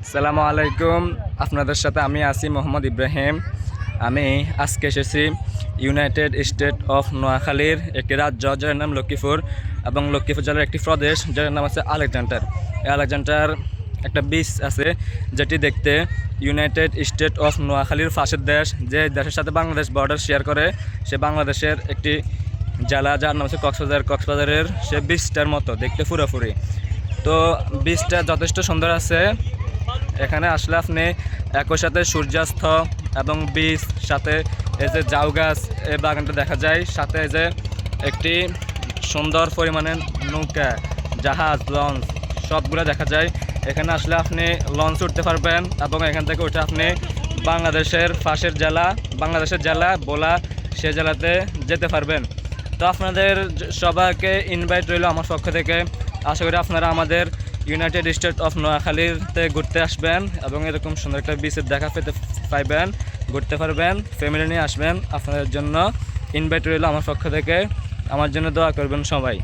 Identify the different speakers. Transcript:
Speaker 1: আসসালামু আলাইকুম। আপনাদের সাথে আমি আছি মোহাম্মদ ইব্রাহিম। আমি আজকে এসেছি ইউনাইটেড স্টেট অফ নোয়াখালীর একটি রাজ্য যার নাম লক্ষ্মীপুর, এবং লক্ষ্মীপুর জেলার একটি প্রদেশ যার নাম আছে আলেকজান্ডার। এই আলেকজান্ডার একটা বিচ আছে যেটি দেখতে ইউনাইটেড স্টেট অফ নোয়াখালীর পাশের দেশ, যে দেশের সাথে বাংলাদেশ বর্ডার শেয়ার করে, সে বাংলাদেশের একটি জেলা যার নাম হচ্ছে কক্সবাজার। কক্সবাজারের সে বিচটার মতো দেখতে পুরোপুরি। তো বিচটা যথেষ্ট সুন্দর আছে। এখানে আসলে আপনি একই সাথে সূর্যাস্ত এবং বীজ, সাথে এই যে জাউ গাছ, এই বাগানটা দেখা যায়, সাথে এই যে একটি সুন্দর পরিমাণে নৌকা, জাহাজ, লঞ্চ সবগুলো দেখা যায়। এখানে আসলে আপনি লঞ্চ উঠতে পারবেন এবং এখান থেকে উঠে আপনি বাংলাদেশের জেলা বোলা, সে জেলাতে যেতে পারবেন। তো আপনাদের সবাইকে ইনভাইট রইল আমার পক্ষ থেকে। আশা করি আপনারা আমাদের ইউনাইটেড স্টেট অফ নোয়াখালীতে ঘুরতে আসবেন এবং এরকম সুন্দর একটা বিচের দেখা পেতে পাইবেন, ঘুরতে পারবেন, ফ্যামিলি নিয়ে আসবেন। আপনাদের জন্য ইনভাইট রইল আমার পক্ষ থেকে। আমার জন্য দোয়া করবেন সবাই।